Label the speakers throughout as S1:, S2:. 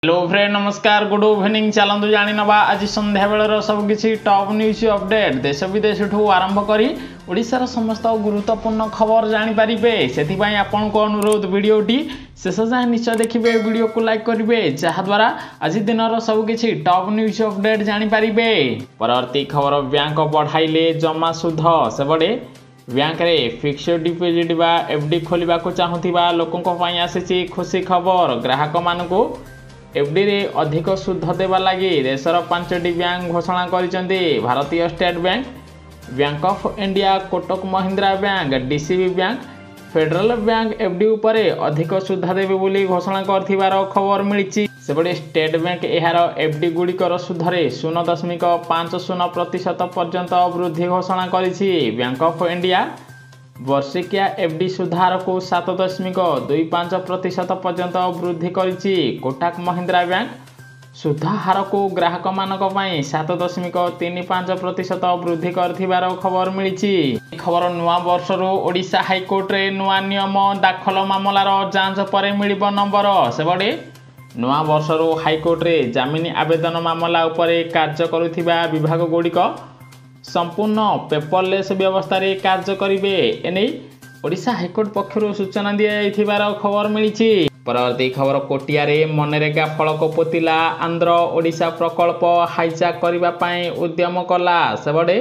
S1: Hello friend नमस्कार good evening चलतु जानी नवा आज संध्या बेलर सबकि टॉप न्यूज अपडेट देश विदेश ठू आरंभ करी ओडिशार समस्त गुरुत्वपूर्ण खबर जानीपारे से आपण को अनुरोध वीडियोटी शेष जाए निश्चय देखिए वीडियो को लाइक करेंगे जहाद्वारा आज दिन सबकि टॉप न्यूज अपडेट जानीपारे। परवर्ती खबर बैंक बढ़ाइले जमा सुध सेबड़े बैंक रे फिक्स्ड डिपोजिट बा एफडी खोलिबा को चाहुथिबा लोकंको पई आसीची खुशी खबर। ग्राहक मानकू एफडी रे अधिक सुध देवा लगी देशर 5टी बैंक घोषणा करिसेंती भारतीय state bank, bank of India, Kotak Mahindra bank, DCB bank, federal bank FD उपरे अधिक सुध देबे बोली घोषणा करथिबार खबर मिलिछि। सेबडे स्टेट बैंक एहार एफडी गुड़िकर सुधरे 0.50% पर्यंत वृद्धि घोषणा करिछि। बैंक ऑफ इंडिया वर्षिकिया एफडी सुधार को 7.25% पर्यंत वृद्धि करिछि। कोटक महिंद्रा बैंक सुधार को ग्राहक मानक पई 7.35% वृद्धि करथिबार खबर मिलिछि। खबर नुआ वर्षरो ओडिशा हाईकोर्ट रे नुआ नियम दाखल मामलार जांच पर मिलिबो नंबर। सेबडे नुआ वर्षरो हाईकोर्ट रे जामिन आवेदन मामला उपरे कार्य करुथिबा विभाग गुड़िक संपूर्ण पेपरलेस व्यवस्था रे कार्य करिवे एने ओडिशा हाईकोर्ट पक्षरु सूचना दिया खबर मिलिछि। परवर्ती खबर कोटिया रे मनरेगा फलक पोतिला आंध्र ओडिशा प्रकल्प हाईजैक करबा पई उद्यम कला। सेबडे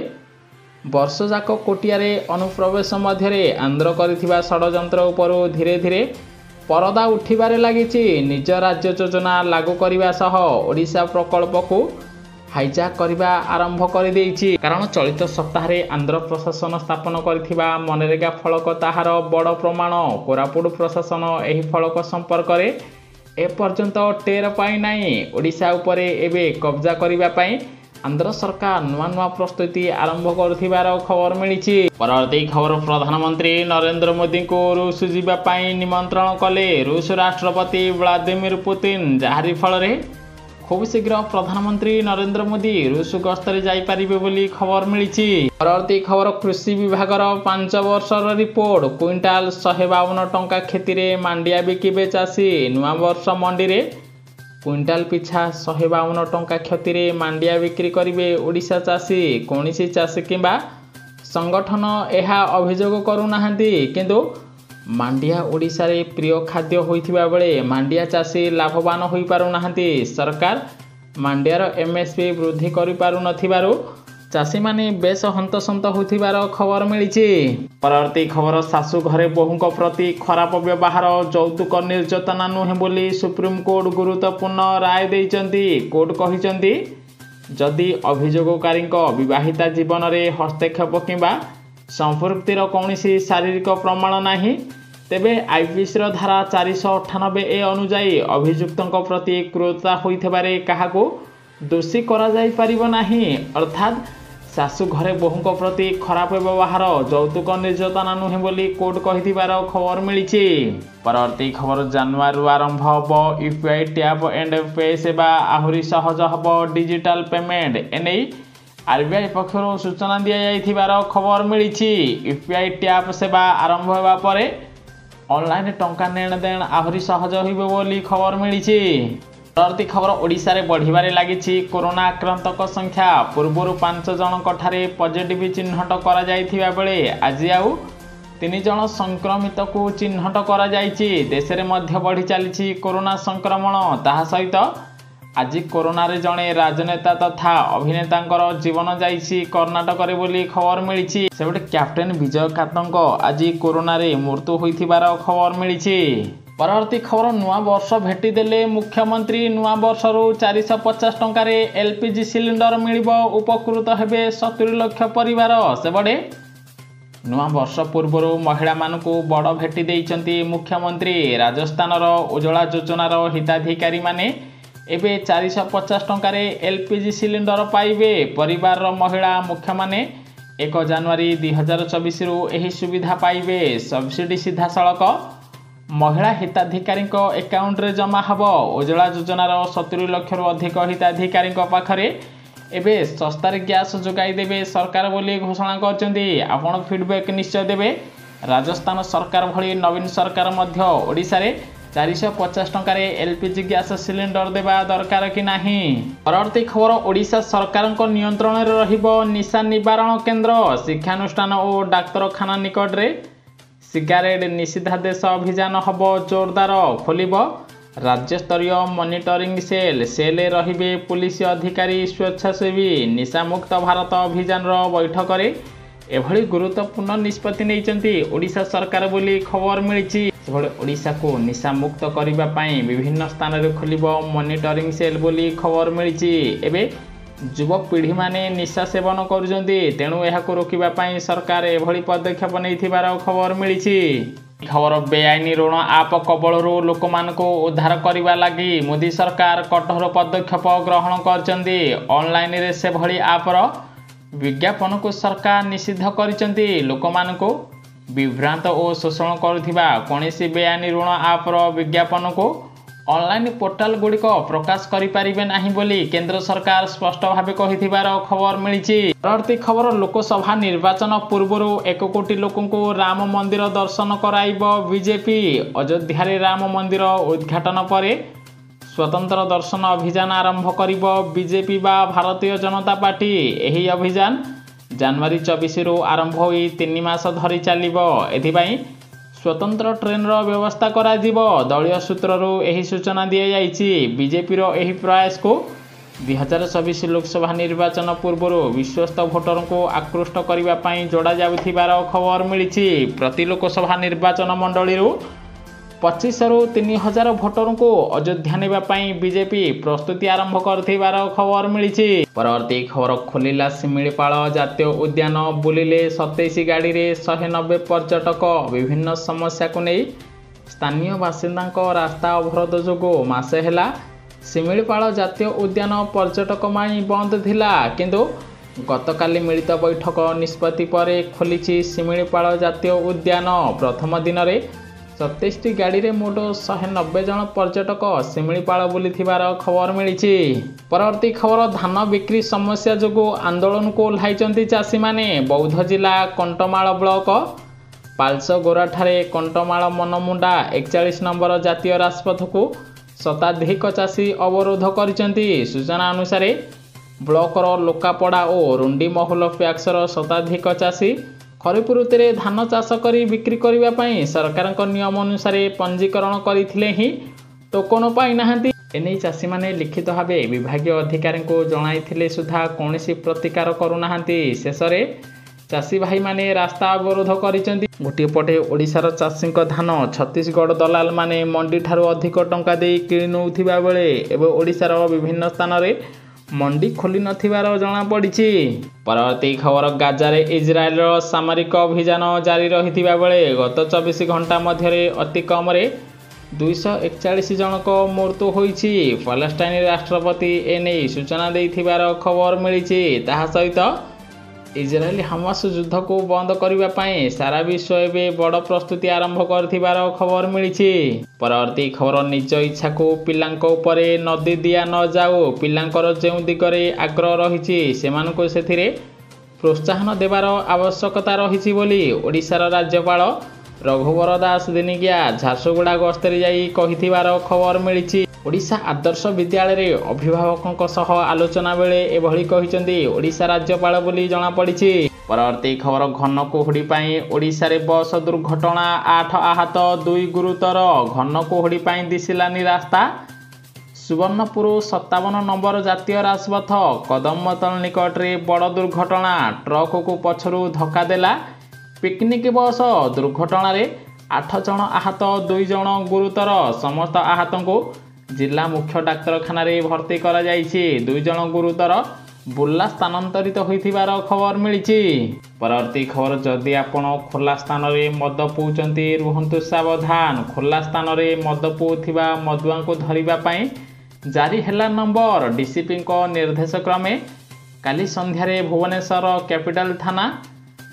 S1: वर्ष जाक कोटिया रे अनुप्रवेश मध्य रे आंध्र करिथिबा षडयंत्र उपरु धीरे धीरे परदा उठिबारे लागिछि। निज राज्य योजना लागू करबा सह ओडिशा प्रकल्प को हाईजैक करबा आरंभ कर देइछि। कारण चलित सप्ताह रे आंध्र प्रशासन स्थापन करथिबा मनरेगा फलक ताहार बड़ प्रमाण। कोरापुट प्रशासन एही फलक संपर्क रे ए पर्यंत टेर पाई नाही। ओडिशा उपरे एबे कब्जा करबा पई आंध्र सरकार नुआ प्रस्तुति आरंभ करथिबार खबर मिलिछि। परवर्ती खबर प्रधानमंत्री नरेंद्र मोदी को रूस जीवा पई निमंत्रण कले रूस राष्ट्रपति व्लादिमीर पुतिन। जाहारी फल रे खूब शीघ्र प्रधानमंत्री नरेंद्र मोदी रूस गस्तरे जाइपारिबे बोली खबर मिलिछि। परवर्ती खबर कृषि विभागर 5 वर्षर रिपोर्ट क्विंटाल 152 टंका खेती रे मांडिया बिकिबे चाषी। नुआ वर्ष मंडी रे क्विंटाल पिछा 152 टंका क्षति रे मांडिया बिक्री करिवे ओडिशा चाषी। कोनिसी चाषी किंबा संगठन एहा अभियोग करू नाहंती किंतु मांडिया ओडिशा रे प्रिय खाद्य होइथिबा बेले मांडिया चाषी लाभवान होई पारु नाहंती। सरकार मांडियार एमएसपी वृद्धि करि पारु नथिबारु चाषी माने बेस हंतसंत होइथिबार खबर मिलिछि। परवर्ती खबर सासु घरे बहुंक प्रति खराब व्यवहार यौतुक निर्यातना नुहे बोली सुप्रीम कोर्ट गुरुत्वपूर्ण राय दैचंती। कोर्ट कहिचंती जदि अभियोगकारी विवाहिता जीवन रे हस्तक्षेप किंबा संपृक्तिर कौनसी शारीरिक प्रमाण नाही तेबे आईपीसी धारा 498 ए अनुजाई अभियुक्तों प्रति क्रूरता होइथबारे काहाको दोषी करा जाई परिबो नाही। अर्थात सासु घरे बहुंक प्रति खराब व्यवहार यौतुक निर्यातना नुहे बोली कोर्ट कहिथिबार खबर मिलिछि। परवर्ती खबर जनवरी आरंभ हबो यूपीआई टैप एंड पे सेवा आहुरी सहज हबो डिजिटल पेमेंट एने आरबीआई पक्षर सूचना दिया जाइथिबार खबर मिलिछि। यूपीआई टैप सेवा आरंभ होबा परे ऑनलाइन टंका लेन देन आहुरी सहज होइबो बोली खबर मिलिछि। परवर्ती खबर ओडिशा रे बढ़िबारे लागिछि कोरोना आक्रांतक संख्या। पूर्वरु 5 जनक ठारे पॉजिटिव चिन्हट करा जाइथिबा बेले आज आउ 3 जन संक्रमित को चिन्हट करा जाइछि। देश रे मध्य बढ़ी चलिछि कोरोना संक्रमण। ताहा सहित आज कोरोना रे जणे राजनेता तथा अभिनेतांकर जीवन जाइछि कर्णाटक रे बोली खबर मिलिछि। सेबटे कैप्टेन विजय कातंक आज कोरोना रे मृत्यु होइथिबार खबर मिलिछि। परवर्ती खबर नुआ वर्ष भेटी देले मुख्यमंत्री। नुआ वर्षरु 450 टंका रे एलपीजी सिलिंडर मिलिबो उपकृत हेबे 70 लाख परिवार। सेबडे नुआ वर्ष पूर्वरु महिला मानकू बड़ भेटी देइचंती मुख्यमंत्री। राजस्थान रो उज्ज्वला योजना रो हिताधिकारी माने एबे 450 टंका रे एलपीजी सिलिंडर पाइबे। परिवार रो महिला मुख्य माने 1 जनवरी 2024 रु एही सुविधा पाइबे। सब्सिडी सीधा सड़क महिला हिताधिकारी अकाउंट रे जमा हबो। उज्ज्वला योजना रो 70 लाख रु अधिक हिताधिकारी पाखरे एबे सस्तार गैस जोगाई देबे सरकार बोली घोषणा करचंती। आपण फीडबैक निश्चय देबे। राजस्थान सरकार भली नवीन सरकार मध्य ओडिशा रे 450 टंकार एलपीजी गैस सिलिंडर देवा दरकार कि नाही। परवर्ती खबर ओडिशा सरकार नियंत्रण में रहिबो निशा निवारण केन्द्र। शिक्षानुष्ठान और डाक्तरखाना निकट में सिगारेट निषिद्धादेश अभियान हब जोरदार। खोलिब राज्य स्तरीय मॉनिटरिंग सेल रहिबे पुलिस अधिकारी स्वेच्छासेवी। निशामुक्त भारत अभियान बैठक में एभली गुरुत्वपूर्ण निष्पत्ति नैचंती ओडिशा सरकार बोली खबर मिली। ओडिशा को निशामुक्त करने पाई विभिन्न स्थान में खोलिब मॉनिटरिंग सेल बोली खबर मिली। एबे युवपीढ़ी माने निशा सेवन करुचंती, तेणु यह रोकवा पाई सरकार एभली पदक्षेप नैथिबार खबर मिली। खबर बेआईन ऋण आप कबलरू लोक मानको उद्धार करने लगी मोदी सरकार कठोर पदक्षेप ग्रहण करचंती। ऑनलाइन रे से भली आपर विज्ञापन को सरकार निषिद्ध करिचंती। लोक मानको विभ्रांत और शोषण करुथिबा कोनोसी बेआईन ऋण आपर विज्ञापन को ऑनलाइन पोर्टाल गुड़िक प्रकाश करिपारिबे नाही बोली केंद्र सरकार स्पष्ट भाव कहिथिबार खबर मिली। परवर्ती खबर लोकसभा निर्वाचन पूर्व 1 कोटी लोकंको राम मंदिर दर्शन कराइब बीजेपी। अयोध्या राम मंदिर उद्घाटन पर स्वतंत्र दर्शन अभियान आरंभ करिब बीजेपी बा भारतीय जनता पार्टी। एही अभियान जनवरी 24 रु आरंभ होई 3 मास धरी चलिब। एथिबाई स्वतंत्र ट्रेन व्यवस्था करा दिबो। दलीय सूत्ररू एही सूचना दिया जाइछि। बीजेपी रो एही प्रयास को 2024 लोकसभा निर्वाचन पूर्व विश्वस्त भोटर को आकृष्ट करने पाई जोड़ा जाउथिबार खबर मिली। प्रति लोकसभा निर्वाचन मंडली 25 रु 3000 भोटर को अयोध्या नेबा पाई बीजेपी प्रस्तुति आरंभ करथिबार खबर मिली। परवर्ती खबर खोलिला शिमिलीपाल जातीय उद्यान बुलिले 27 गाड़ी रे 190 पर्यटक। विभिन्न समस्या को नहीं स्थानीय बासिंदा रास्ता अवरोध जोगो मासे हेला शिमिलीपाल जातीय उद्यान पर्यटक माई बंद थिला, किंतु गतकाली मिलित बैठक निष्पत्ति पर खोली शिमिलीपाल जातीय उद्यान। प्रथम दिन में 27 गाड़ी रे मोट 190 जन पर्यटक शिमिलीपाल बुलिथिबार खबर मिली। परवर्ती खबर धान बिक्री समस्या जोगु आंदोलन को ओह्लाइचंती चाषी माने। बौद्ध जिला कंटमाल ब्लॉक पालसगोरा ठारे कंटमाल मनमुंडा 41 नंबर जातीय राजपथ को शताधिक चाषी अवरोध करिसंती। सूचना अनुसार ब्लॉकर लोकापड़ा और रुंडी महल पैक्सर शताधिक चाषी खरीफ ऋतु में धान चाष कर बिक्री करने सरकार नियम अनुसार पंजीकरण करथिले ही टोकन पाई नाहंती। एने चाषी माने लिखित भाव विभागीय अधिकारी को जणाइथिले सुधा कौनसी प्रतिकार करूनाहांती। शेष में चाषी भाई माने रास्ता अवरोध करिसंती। गोटे पटे ओडिशार चाषी धान छत्तीसगढ़ दलाल माने मंडी ठारू अधिक टंका दे किणी नउथिबा बेले एवं ओडिशार विभिन्न स्थान में मंडी खोली नथिबार जना पड़ी। परवर्ती खबर गाजारे इजराइल सामरिक अभियान जारी रहिथिबा बेले गत 24 घंटा मध्य अति कम 241 जनक मृत्यु होईछि। पालेस्टाइन राष्ट्रपति एने सूचना देथिबार खबर मिली। ताहा सहित इजराइल हमास युद्ध को बंद करने सारा विश्व एवं बड़ प्रस्तुति आरंभ करथिबार खबर मिली। परवर्ती खबर निज इच्छा को पिलांको उपरे नदी दिया न जाऊ। पिलांकर जो दिगरे आग्रह रही सेमानकु सेथिरे प्रोत्साहन देवार आवश्यकता रही बोली ओडिशार राज्यपाल रघुवर दास दिनिकिया झारसुगुड़ा गस्तरे जाई कहिथिबार खबर मिली। ओडिशा आदर्श विद्यालय रे अभिभावकों सह आलोचना बेले एभली कहिसंती ओडिशा राज्यपाल बोली जना पड़ी। परवर्ती खबर घन कुहुड़ी पाई ओडिशा रे बस दुर्घटना 8 आहत 2 गुरुतर। घन कुहुड़ी पाई दिसिलानी रास्ता। सुवर्णपुर 57 नंबर जातीय राजपथ कदमतल निकट में बड़ दुर्घटना। ट्रक को पछरू धक्का देला पिकनिक बस। दुर्घटना 8 जन आहत 2 जन गुरुतर। समस्त आहत को जिला मुख्य डाक्तरखाना भर्ती करा जाइछि। 2 जन गुरुतर बुर्ला स्थानांतरित होइथिबार खबर मिली। परवर्ती खबर जदि आपण खोला स्थान में मद पीउचंती रुहंतु सावधान। खोला स्थान में मद पीउथिबा मदुआ को धरिबा पई जारी हेला नंबर। डीसीपी को निर्देश क्रमे काली संध्यारे भुवनेश्वर कैपिटल थाना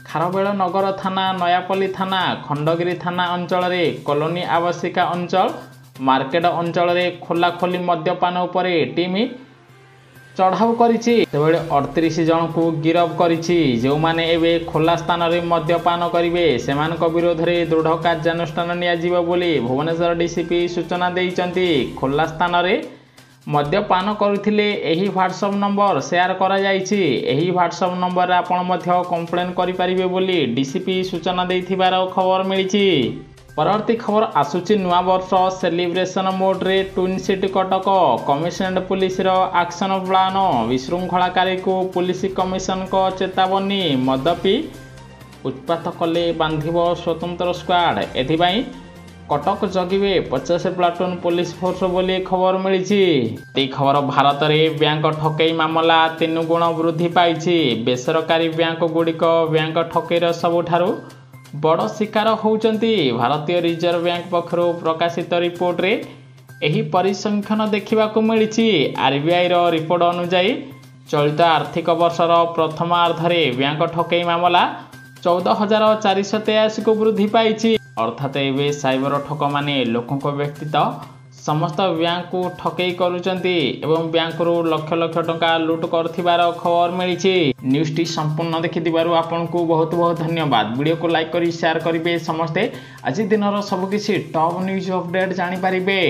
S1: खारबेल नगर थाना नयापल्ली थाना खंडगिरी थाना अंचल कॉलोनी आवासिका अंचल मार्केट अंचल खोला खोली मद्यपान उपरे टीम ଚଢ଼ାଉ କରିଛି। ସେଭଳି 38 ଜଣଙ୍କୁ ଗିରଫ କରିଛି। ଯେଉଁମାନେ ଏବେ ଖୋଲା ସ୍ଥାନରେ ମଦ୍ୟପାନ କରିବେ ସେମାନଙ୍କ ବିରୋଧରେ ଦୃଢ଼ କାର୍ଯ୍ୟାନୁଷ୍ଠାନ ନିଆଯିବ ବୋଲି ଭୁବନେଶ୍ୱର ଡିସିପି ସୂଚନା ଦେଇଛନ୍ତି। ଖୋଲା ସ୍ଥାନରେ ମଦ୍ୟପାନ କରୁଥିଲେ ଏହି ହ୍ୱାଟ୍ସଆପ୍ ନମ୍ବର ସେୟାର କରାଯାଇଛି। ଏହି ହ୍ୱାଟ୍ସଆପ୍ ନମ୍ବରରେ ଆପଣ ମଧ୍ୟ କମ୍ପ୍ଲେନ୍ କରିପାରିବେ ବୋଲି ଡିସିପି ସୂଚନା ଦେଇଥିବାର ଖବର ମିଳିଛି। ପରବର୍ତ୍ତୀ ଖବର ଆସୁଛି ନୂଆବର୍ଷ ସେଲିବ୍ରେସନ ମୋଡ୍ରେ ଟ୍ୱିନ୍ ସିଟି କଟକ। କମିଶନରେଟ୍ ପୁଲିସର ଆକ୍ସନ ପ୍ଲାନ। ବିଶୃଙ୍ଖଳାକାରୀକୁ ପୁଲିସ କମିଶନଙ୍କ ଚେତାବନୀ। ମଦ ପିଇ ଉତ୍ପାତ କଲେ ବାନ୍ଧିବ ସ୍ୱତନ୍ତ୍ର ସ୍କ୍ୱାଡ୍। ଏଥିପାଇଁ କଟକ ଜଗିବେ 50 ପ୍ଲାଟୁନ୍ ପୁଲିସ ଫୋର୍ସ ବୋଲି ଖବର ମିଳିଛି। ଏହି ଖବର ଭାରତରେ ବ୍ୟାଙ୍କ ଠକେଇ ମାମଲା 3 ଗୁଣ ବୃଦ୍ଧି ପାଇଛି। ବେସରକାରୀ ବ୍ୟାଙ୍କଗୁଡ଼ିକ ବ୍ୟାଙ୍କ ଠକେଇର ସବୁଠାରୁ ବଡ଼ ଶିକାର ହେଉଛନ୍ତି। ଭାରତୀୟ ରିଜର୍ଭ ବ୍ୟାଙ୍କ ପକ୍ଷରୁ ପ୍ରକାଶିତ ରିପୋର୍ଟରେ ଏହି ପରିସଂଖ୍ୟାନ ଦେଖିବାକୁ ମିଳିଛି। ଆର୍ବିଆଇର ରିପୋର୍ଟ ଅନୁଯାୟୀ ଚଳିତ ଆର୍ଥିକ ବର୍ଷର ପ୍ରଥମାର୍ଦ୍ଧରେ ବ୍ୟାଙ୍କ ଠକେଇ ମାମଲା 14,483କୁ ବୃଦ୍ଧି ପାଇଛି। ଅର୍ଥାତ୍ ଏବେ ସାଇବର ଠକମାନେ ଲୋକଙ୍କ ବ୍ୟତୀତ ସମସ୍ତ ବ୍ୟାଙ୍କକୁ ଠକେଇ କରୁଛନ୍ତି ଏବଂ ବ୍ୟାଙ୍କରୁ ଲକ୍ଷ ଲକ୍ଷ ଟଙ୍କା ଲୁଟ୍ କରୁଥିବାର ଖବର ମିଳିଛି। ନ୍ୟୁଜ୍ଟି ସମ୍ପୂର୍ଣ୍ଣ ଦେଖିଥିବାରୁ ଆପଣଙ୍କୁ ବହୁତ ବହୁତ ଧନ୍ୟବାଦ। ଭିଡ଼ିଓକୁ ଲାଇକ୍ କରି ସେୟାର କରିବେ ସମସ୍ତେ। ଆଜି ଦିନର ସବୁକିଛି ଟପ୍ ନ୍ୟୁଜ୍ ଅପଡେଟ୍ ଜାଣିପାରିବେ।